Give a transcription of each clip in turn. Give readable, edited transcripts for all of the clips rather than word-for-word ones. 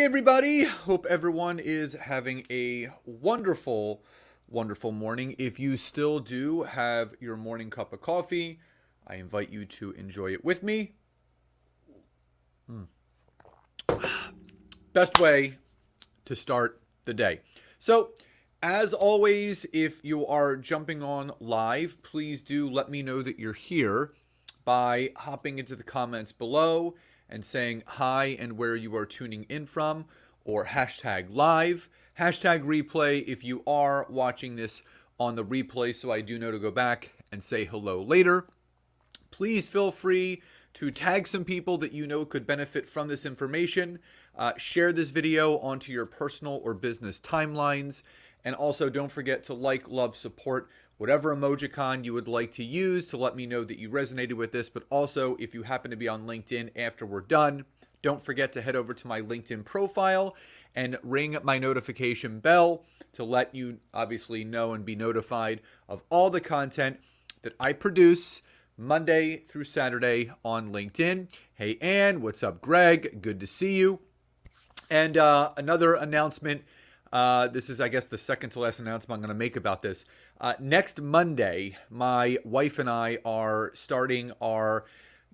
everybody, hope everyone is having a wonderful, wonderful morning. If you still do have your morning cup of coffee, I invite you to enjoy it with me. Best way to start the day. So, as always, if you are jumping on live, please do let me know that you're here by hopping into the comments below and saying hi and where you are tuning in from, or hashtag live, hashtag replay if you are watching this on the replay, so I do know to go back and say hello later. Please feel free to tag some people that you know could benefit from this information. Share this video onto your personal or business timelines. And also don't forget to like, love, support whatever emojicon you would like to use to let me know that you resonated with this. But also, if you happen to be on LinkedIn after we're done, don't forget to head over to my LinkedIn profile and ring my notification bell to let you obviously know and be notified of all the content that I produce Monday through Saturday on LinkedIn. Hey, Ann, what's up, Greg? Good to see you. And another announcement. This is, I guess, the second to last announcement I'm going to make about this. Next Monday, my wife and I are starting our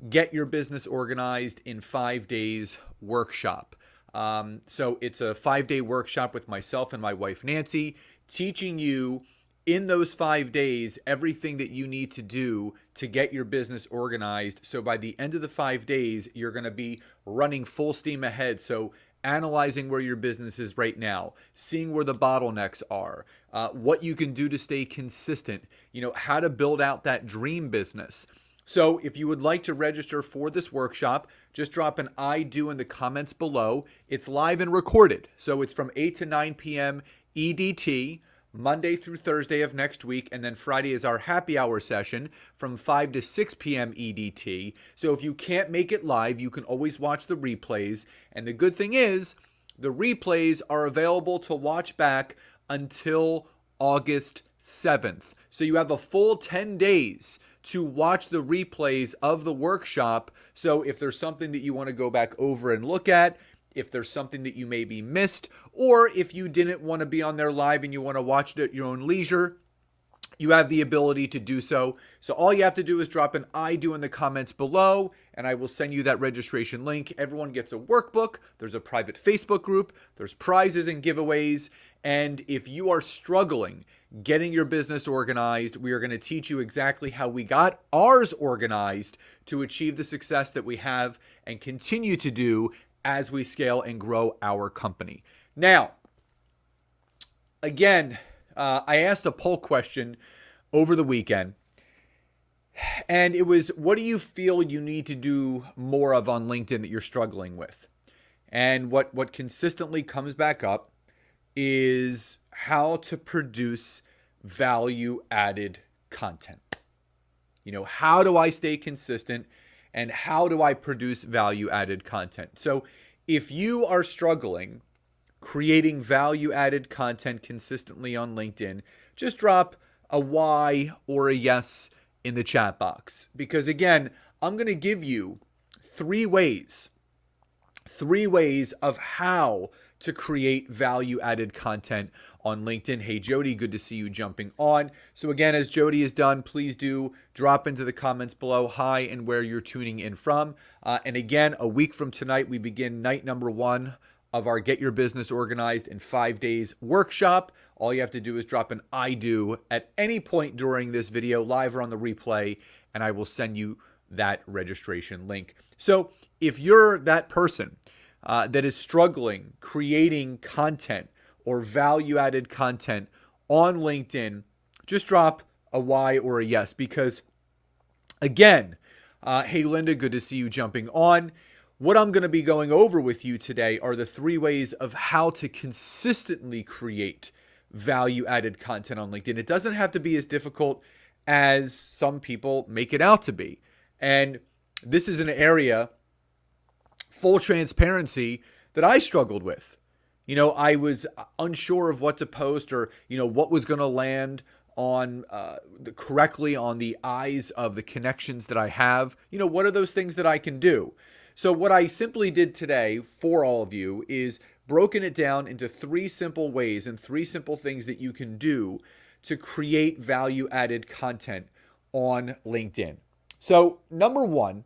Get Your Business Organized in 5 Days workshop. So it's a 5-day workshop with myself and my wife, Nancy, teaching you in those 5 days everything that you need to do to get your business organized. So by the end of the 5 days, you're going to be running full steam ahead. So analyzing where your business is right now, seeing where the bottlenecks are, what you can do to stay consistent, how to build out that dream business. So if you would like to register for this workshop, just drop an I do in the comments below. It's live and recorded. So it's from 8 to 9 p.m. EDT, Monday through Thursday of next week, and then Friday is our happy hour session from 5 to 6 p.m. EDT. So if you can't make it live, you can always watch the replays. And the good thing is, the replays are available to watch back until August 7th. So you have a full 10 days to watch the replays of the workshop. So if there's something that you want to go back over and look at, if there's something that you maybe missed, or if you didn't want to be on there live and you want to watch it at your own leisure, you have the ability to do so. So all you have to do is drop an I do in the comments below, and I will send you that registration link. Everyone gets a workbook. There's a private Facebook group. There's prizes and giveaways. And if you are struggling getting your business organized, we are going to teach you exactly how we got ours organized to achieve the success that we have and continue to do as we scale and grow our company. Now, again, I asked a poll question over the weekend, and it was, what do you feel you need to do more of on LinkedIn that you're struggling with? And what consistently comes back up is how to produce value-added content. How do I stay consistent? And how do I produce value-added content? So if you are struggling creating value-added content consistently on LinkedIn, just drop a Y or a yes in the chat box. Because again, I'm going to give you three ways of how to create value-added content on LinkedIn. Hey, Jody, good to see you jumping on. So again, as Jody is done, please do drop into the comments below hi and where you're tuning in from. And again, a week from tonight, we begin night number 1 of our Get Your Business Organized in 5 Days workshop. All you have to do is drop an I do at any point during this video, live or on the replay, and I will send you that registration link. So if you're that person that is struggling creating content or value-added content on LinkedIn, just drop a Y or a yes. Because again, hey Linda, good to see you jumping on. What I'm going to be going over with you today are the 3 ways of how to consistently create value-added content on LinkedIn. It doesn't have to be as difficult as some people make it out to be. And this is an area, full transparency, that I struggled with. I was unsure of what to post or, what was going to land on correctly on the eyes of the connections that I have. What are those things that I can do? So what I simply did today for all of you is broken it down into 3 simple ways and 3 simple things that you can do to create value-added content on LinkedIn. So, number 1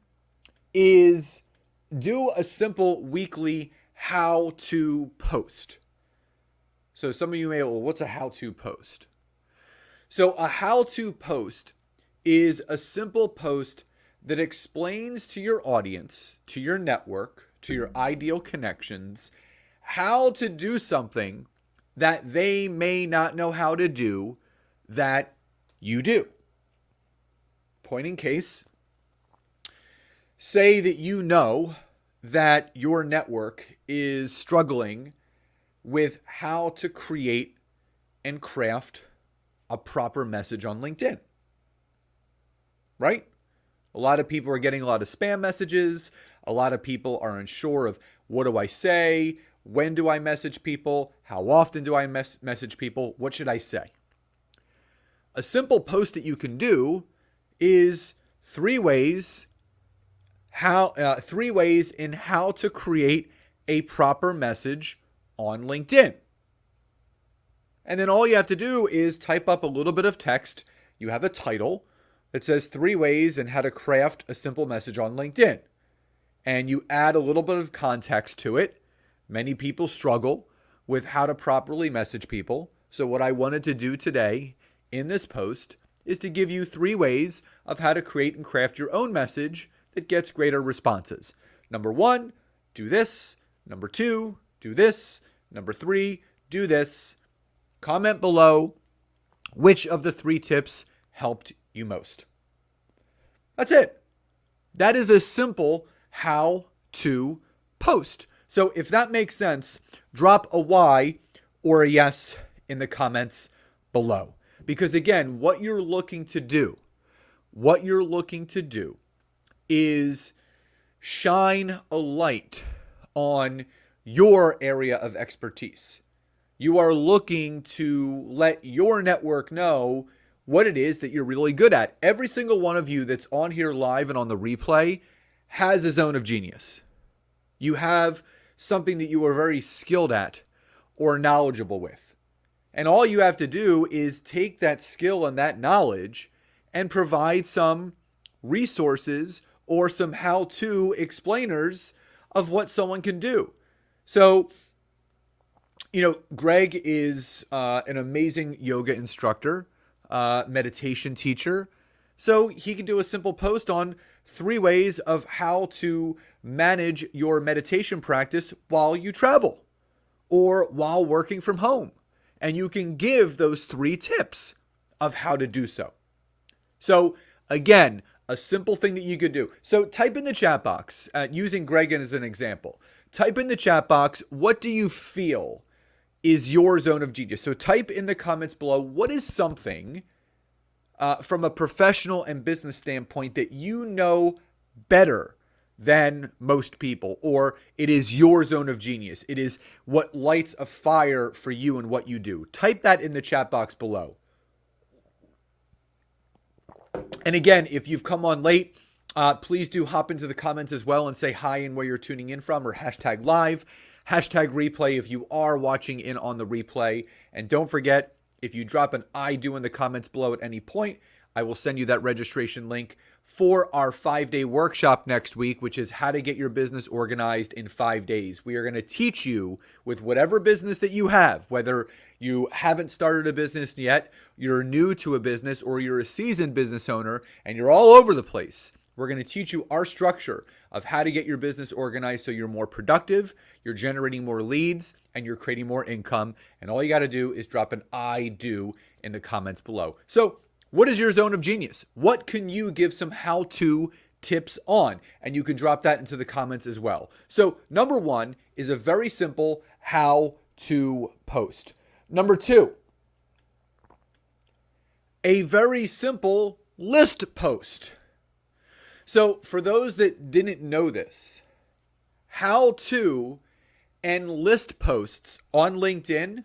is do a simple weekly how-to post. So some of you may, well, what's a how-to post? So a how-to post is a simple post that explains to your audience, to your network, to your ideal connections, how to do something that they may not know how to do that you do. Point in case, say that you know that your network is struggling with how to create and craft a proper message on LinkedIn, right? A lot of people are getting a lot of spam messages. A lot of people are unsure of what do I say? When do I message people? How often do I message people? What should I say? A simple post that you can do is 3 ways in how to create a proper message on LinkedIn. And then all you have to do is type up a little bit of text. You have a title that says 3 ways in how to craft a simple message on LinkedIn. And you add a little bit of context to it. Many people struggle with how to properly message people. So what I wanted to do today in this post is to give you 3 ways of how to create and craft your own message that gets greater responses. Number 1, do this. Number 2, do this. Number 3, do this. Comment below which of the 3 tips helped you most. That's it. That is a simple how to post. So if that makes sense, drop a Y or a yes in the comments below. Because again, what you're looking to do is shine a light on your area of expertise. You are looking to let your network know what it is that you're really good at. Every single one of you that's on here live and on the replay has a zone of genius. You have something that you are very skilled at or knowledgeable with. And all you have to do is take that skill and that knowledge and provide some resources or some how-to explainers of what someone can do. So, Greg is an amazing yoga instructor, meditation teacher. So he can do a simple post on 3 ways of how to manage your meditation practice while you travel or while working from home. And you can give those 3 tips of how to do so. So again, a simple thing that you could do. So type in the chat box, using Greg as an example. Type in the chat box, what do you feel is your zone of genius? So type in the comments below, what is something from a professional and business standpoint that you know better than most people, or it is your zone of genius. It is what lights a fire for you and what you do. Type that in the chat box below. And again, if you've come on late, please do hop into the comments as well and say hi and where you're tuning in from, or hashtag live, hashtag replay if you are watching in on the replay. And don't forget, if you drop an I do in the comments below at any point, I will send you that registration link for our 5-day workshop next week, which is how to get your business organized in 5 days. We are going to teach you with whatever business that you have, whether you haven't started a business yet, you're new to a business, or you're a seasoned business owner and you're all over the place. We're going to teach you our structure of how to get your business organized so you're more productive, you're generating more leads, and you're creating more income. And all you got to do is drop an I do in the comments below. So what is your zone of genius? What can you give some how-to tips on? And you can drop that into the comments as well. So number 1 is a very simple how to post. Number 2, a very simple list post. So for those that didn't know this, how to and list posts on LinkedIn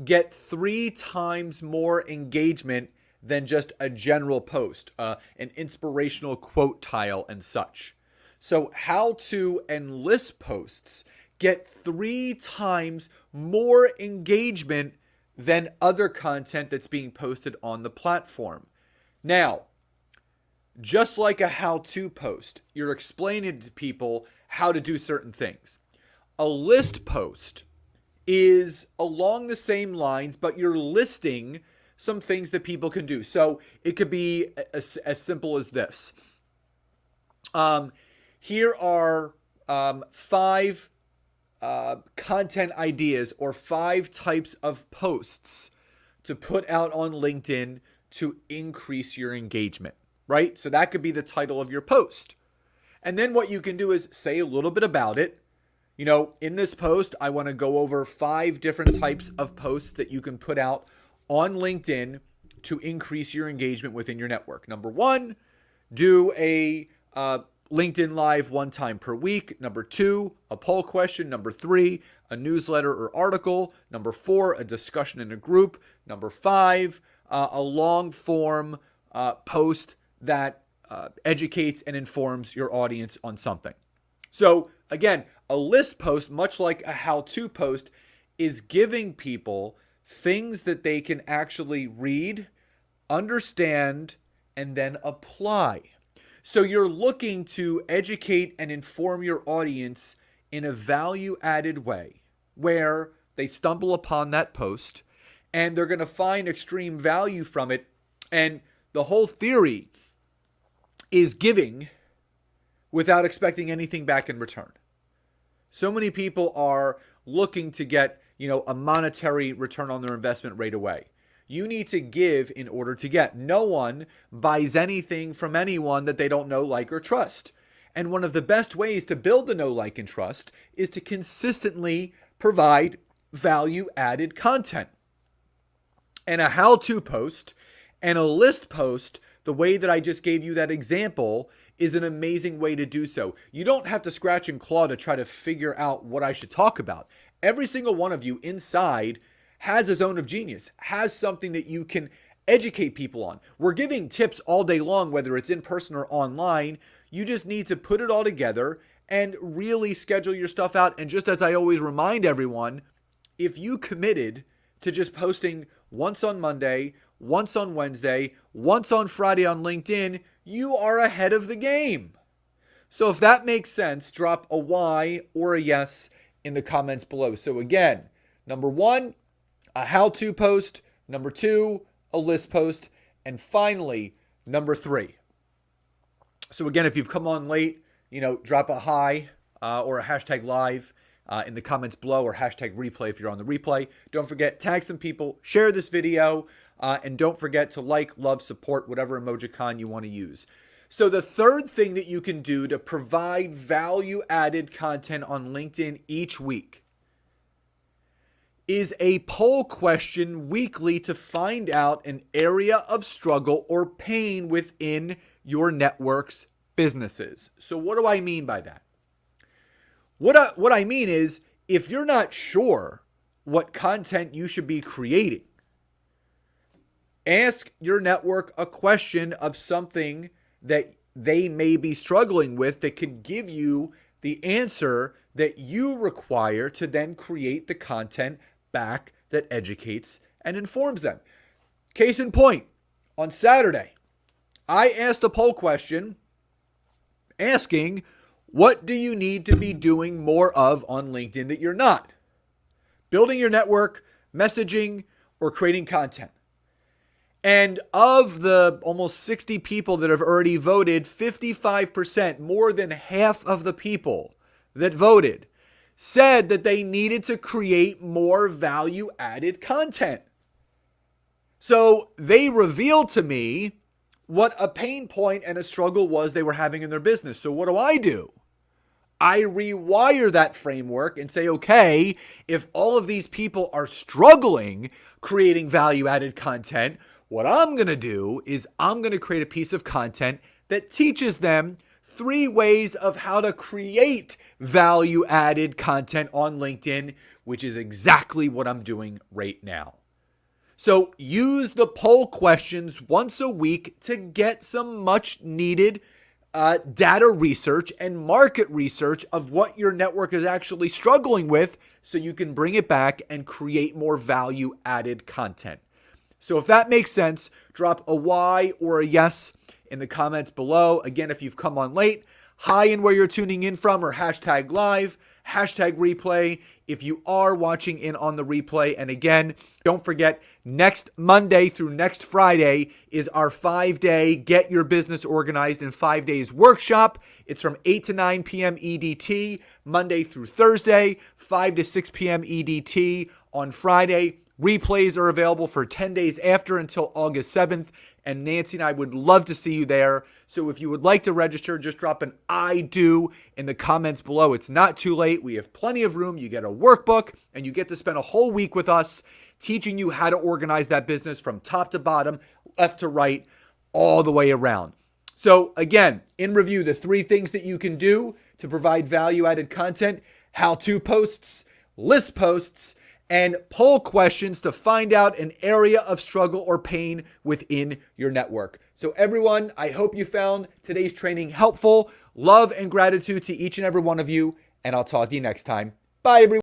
get 3 times more engagement than just a general post, an inspirational quote tile and such. So how to and list posts get 3 times more engagement than other content that's being posted on the platform. Now, just like a how-to post, you're explaining to people how to do certain things. A list post is along the same lines, but you're listing some things that people can do. So it could be as simple as this. Here are 5 content ideas or 5 types of posts to put out on LinkedIn to increase your engagement, right? So that could be the title of your post. And then what you can do is say a little bit about it. You know, in this post, I want to go over 5 different types of posts that you can put out on LinkedIn to increase your engagement within your network. Number 1, do a LinkedIn Live 1 time per week. Number 2, a poll question. Number 3, a newsletter or article. Number 4, a discussion in a group. Number 5, a long form post that educates and informs your audience on something. So again, a list post, much like a how-to post, is giving people things that they can actually read, understand, and then apply. So you're looking to educate and inform your audience in a value-added way where they stumble upon that post and they're going to find extreme value from it. And the whole theory is giving without expecting anything back in return. So many people are looking to get, a monetary return on their investment right away. You need to give in order to get. No one buys anything from anyone that they don't know, like, or trust. And one of the best ways to build the know, like, and trust is to consistently provide value-added content. And a how-to post and a list post, the way that I just gave you that example, is an amazing way to do so. You don't have to scratch and claw to try to figure out what I should talk about. Every single one of you inside has a zone of genius, has something that you can educate people on. We're giving tips all day long, whether it's in person or online. You just need to put it all together and really schedule your stuff out. And just as I always remind everyone, if you committed to just posting once on Monday, once on Wednesday, once on Friday on LinkedIn, you are ahead of the game. So if that makes sense, drop a Y or a yes in the comments below. So again, number 1, a how-to post. Number 2, a list post. And finally, number 3. So again, if you've come on late, drop a hi or a hashtag live in the comments below, or hashtag replay if you're on the replay. Don't forget, tag some people, share this video, and don't forget to like, love, support, whatever emojicon you want to use. So the third thing that you can do to provide value-added content on LinkedIn each week is a poll question weekly to find out an area of struggle or pain within your network's businesses. So what do I mean by that? What I mean is, if you're not sure what content you should be creating, ask your network a question of something that they may be struggling with that could give you the answer that you require to then create the content back that educates and informs them. Case in point, on Saturday, I asked a poll question asking, what do you need to be doing more of on LinkedIn that you're not? Building your network, messaging, or creating content. And of the almost 60 people that have already voted, 55%, more than half of the people that voted, said that they needed to create more value-added content. So they revealed to me what a pain point and a struggle was they were having in their business. So what do? I rewire that framework and say, okay, if all of these people are struggling creating value-added content, what I'm going to do is I'm going to create a piece of content that teaches them 3 ways of how to create value-added content on LinkedIn, which is exactly what I'm doing right now. So use the poll questions once a week to get some much needed data research and market research of what your network is actually struggling with so you can bring it back and create more value-added content. So if that makes sense, drop a Y or a yes in the comments below. Again, if you've come on late, hi in where you're tuning in from, or hashtag live, hashtag replay if you are watching in on the replay. And again, don't forget, next Monday through next Friday is our 5-day Get Your Business Organized in 5 Days workshop. It's from 8 to 9 p.m. EDT, Monday through Thursday, 5 to 6 p.m. EDT on Friday. Replays are available for 10 days after until August 7th, and Nancy and I would love to see you there. So if you would like to register, just drop an I do in the comments below. It's not too late. We have plenty of room. You get a workbook, and you get to spend a whole week with us teaching you how to organize that business from top to bottom, left to right, all the way around. So again, in review, the 3 things that you can do to provide value-added content: how-to posts, list posts, and poll questions to find out an area of struggle or pain within your network. So everyone, I hope you found today's training helpful. Love and gratitude to each and every one of you, and I'll talk to you next time. Bye, everyone.